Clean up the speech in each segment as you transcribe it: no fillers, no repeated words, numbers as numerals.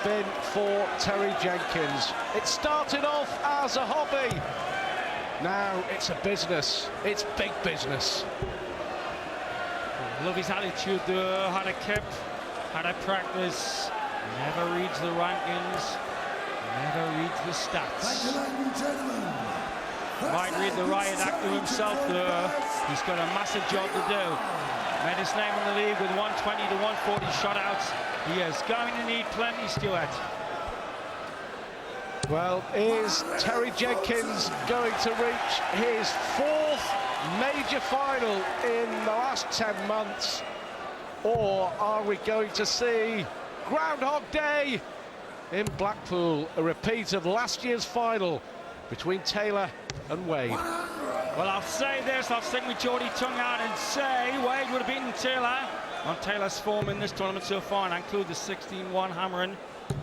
been for Terry Jenkins. It started off as a hobby. Now it's a business. It's big business. Love his attitude there, how to keep, how to practice. Never reads the rankings, never reads the stats. Might read the riot act to himself there. He's got a massive job to do. Made his name in the league with 120 to 140 shutouts. He is going to need plenty, Stuart. Well, is Terry Jenkins going to reach his fourth major final in the last 10 months? Or are we going to see Groundhog Day in Blackpool, a repeat of last year's final between Taylor and Wade? Well, I'll say this, I'll stick with Geordie tongue out and say Wade would have beaten Taylor on Taylor's form in this tournament so far, and I include the 16-1 hammering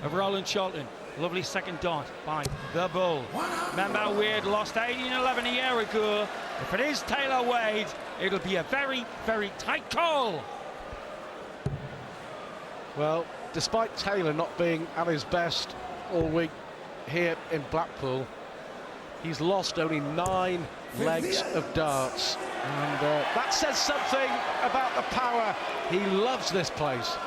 of Roland Shelton. Lovely second dart by the Bull. Remember, Wade lost 18-11 a year ago. If it is Taylor Wade, it'll be a very, very tight call. Well, despite Taylor not being at his best all week here in Blackpool, he's lost only 9 legs of darts. And that says something about the power. He loves this place.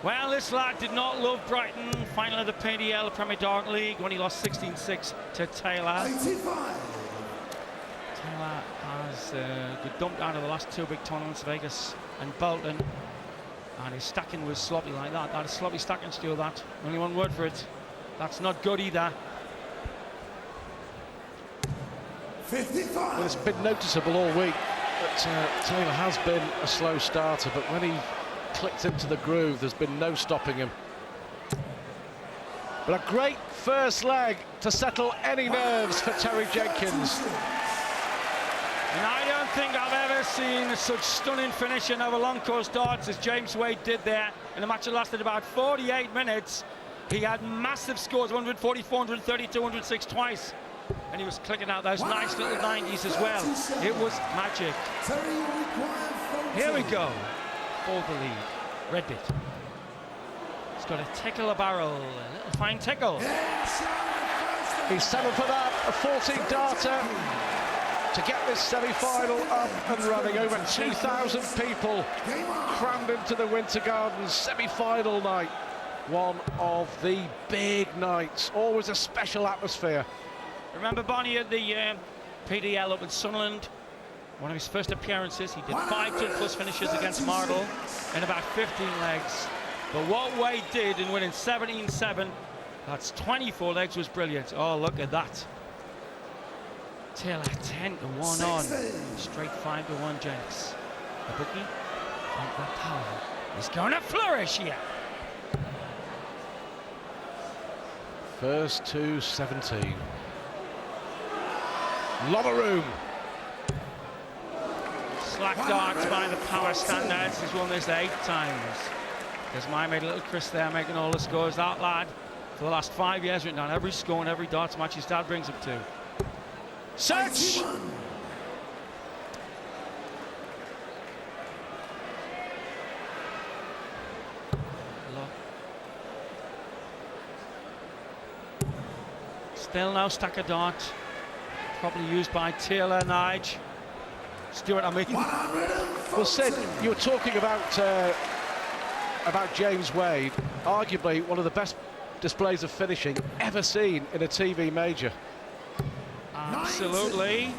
Well, this lad did not love Brighton. Final of the PDL, the Premier Dart League, when he lost 16-6 to Taylor. 85. Taylor has got dumped out of the last 2 big tournaments, Vegas and Bolton. And his stacking was sloppy like that. That is sloppy stacking, Stuart, that. Only one word for it. That's not good either. 55. Well, it's been noticeable all week that Taylor has been a slow starter, but when he clicked into the groove, there's been no stopping him. But a great first leg to settle any nerves for Terry Jenkins. And I don't think I've ever seen such stunning finishing over long course darts as James Wade did there in a match that lasted about 48 minutes. He had massive scores, 144, 132, 106 twice. And he was clicking out those nice little 90s as well. It was magic. Here we go. For the lead. Red bit. He's got to tickle a barrel. A little fine tickle. He's settled for that. A 14-darter to get this semi-final up and running. Over 2,000 people crammed into the Winter Gardens semi-final night. One of the big nights. Always a special atmosphere. Remember Bonnie at the PDL up in Sunderland? One of his first appearances, he did 5 2+ finishes against Mardle in about 15 legs. But what Wade did in winning 17-7, that's 24 legs, was brilliant. Oh, look at that. Taylor 10-1 on. Straight 5-1 Jenks. The bookie and the power is going to flourish here. First to 17. Lot of room. Slack darts by the power standards. He's won this 8 times. There's my made a little Chris there making all the scores. That lad, for the last 5 years, written down every score and every darts match his dad brings him to. Search! Still no stack of dart. Probably used by Taylor, Nige. Stuart, I mean. Well, Sid, you were talking about James Wade, arguably one of the best displays of finishing ever seen in a TV major. Absolutely.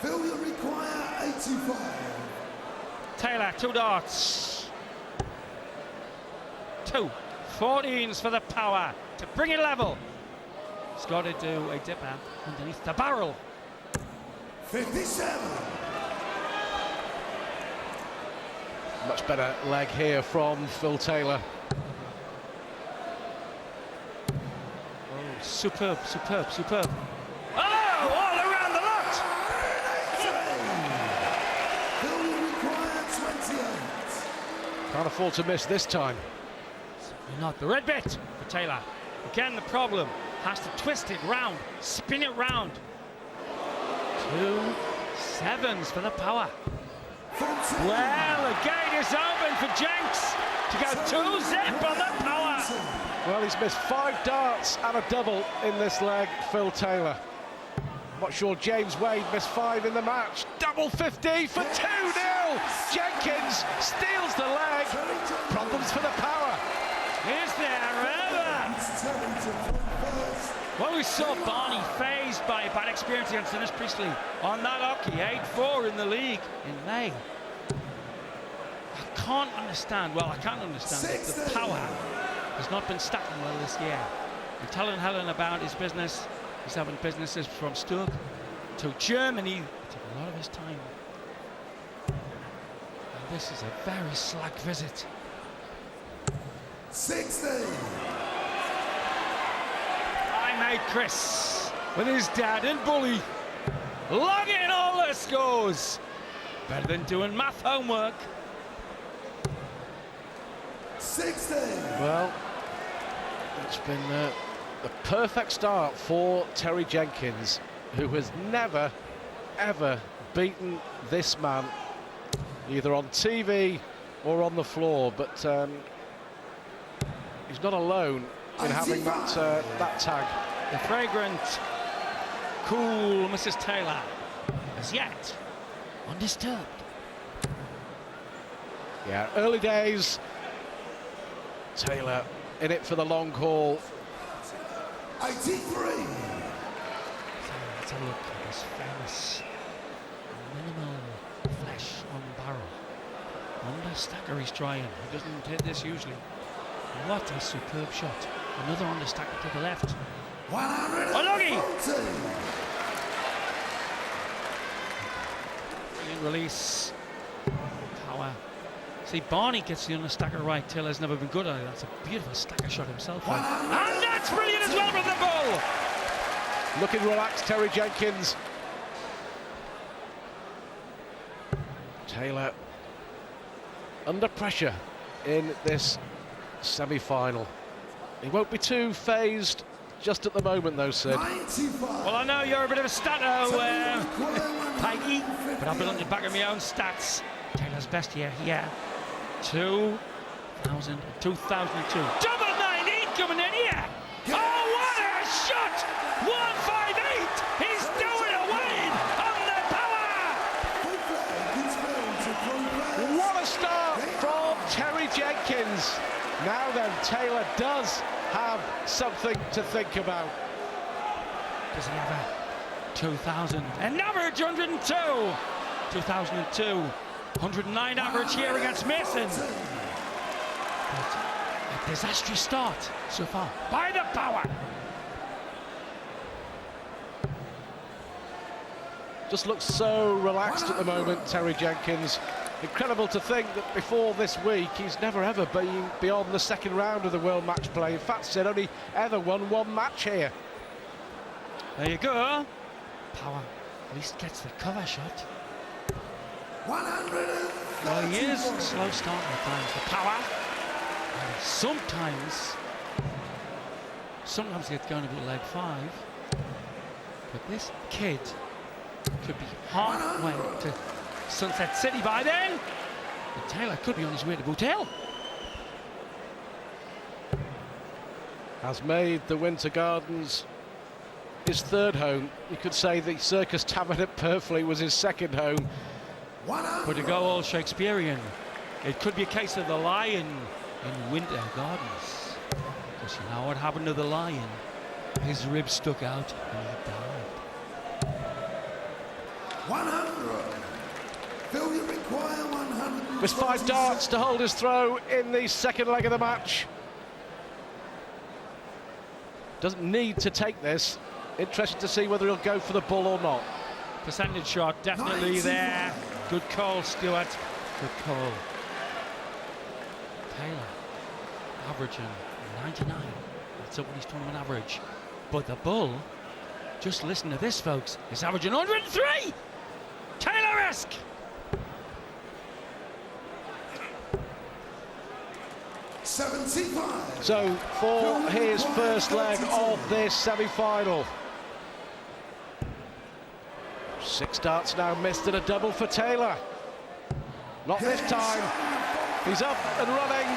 Phil, you require 85. Taylor, 2 darts. 2 14s for the power to bring it level. He's got to do a dipper underneath the barrel. 57. Much better leg here from Phil Taylor. Oh, superb, superb, superb. Oh, all around the lot! Phil, you require 28. Can't afford to miss this time. Not the red bit for Taylor. Again, the problem. Has to twist it round, spin it round. 2 7s for the power. Well, the gate is open for Jenks to go 2-zip on the power. Well, he's missed 5 darts and a double in this leg, Phil Taylor. Not sure James Wade missed 5 in the match. Double 50 for 2-0. Jenkins steals the leg. Problems for the power. Is there ever? Well, we saw Barney phased by a bad experience against Dennis Priestley on that hockey, 8-4 in the league in May. I can't understand that the power has not been stacking well this year. We're telling Helen about his business. He's having businesses from Stoke to Germany. It took a lot of his time. And this is a very slack visit. 60. I made Chris with his dad and Bully logging all their scores. Better than doing math homework. 60. Well, it's been the perfect start for Terry Jenkins, who has never, ever beaten this man, either on TV or on the floor. But he's not alone in having that tag. The fragrant, cool Mrs. Taylor, as yet undisturbed. Yeah, early days. Taylor in it for the long haul. 83. Let's have a look at this famous minimal flesh on barrel. Under stacker he's trying. He doesn't hit this usually. What a superb shot. Another under stacker to the left. 140. Brilliant release. Power. See, Barney gets the understacker right. Taylor's never been good at it. That's a beautiful stacker shot himself. And that's brilliant as well from the ball. Looking relaxed, Terry Jenkins. Taylor under pressure in this semi-final. He won't be too phased just at the moment, though, Sid. 95. Well, I know you're a bit of a stato, Pikey, but I've been looking back at my own stats. Taylor's best year here. 2002. Double 19 coming in here. Oh, what a shot! 158. He's doing a win on the power. What a start from Terry Jenkins. Now then, Taylor does have something to think about. Does he have a 2000? An average 102. 2002. 109 average here against Mason. But a disastrous start so far by the power. Just looks so relaxed at the moment, Terry Jenkins. Incredible to think that before this week he's never ever been beyond the second round of the World Matchplay. In fact, Sid only ever won 1 match here. There you go. Power at least gets the cover shot. 100. Well, he is a slow start at times. The power. And sometimes he gets going about leg 5. But this kid could be halfway to Sunset City by then. And Taylor could be on his way to Boot Hill. Has made the Winter Gardens his 3rd home. You could say the Circus Tavern at Purfleet was his 2nd home. But to go all Shakespearean, it could be a case of the lion in Winter Gardens. Because you know what happened to the lion? His ribs stuck out and he died. 100. Phil, you require 100. With 5 darts to hold his throw in the 2nd leg of the match. Doesn't need to take this. Interested to see whether he'll go for the bull or not. Percentage shot definitely there. Good call, Stewart. Good call. Taylor averaging 99. That's up with his tournament average. But the bull, just listen to this, folks, is averaging 103. Taylor-esque. So for his first leg of this semi-final, 6 darts now missed and a double for Taylor. Not this time. He's up and running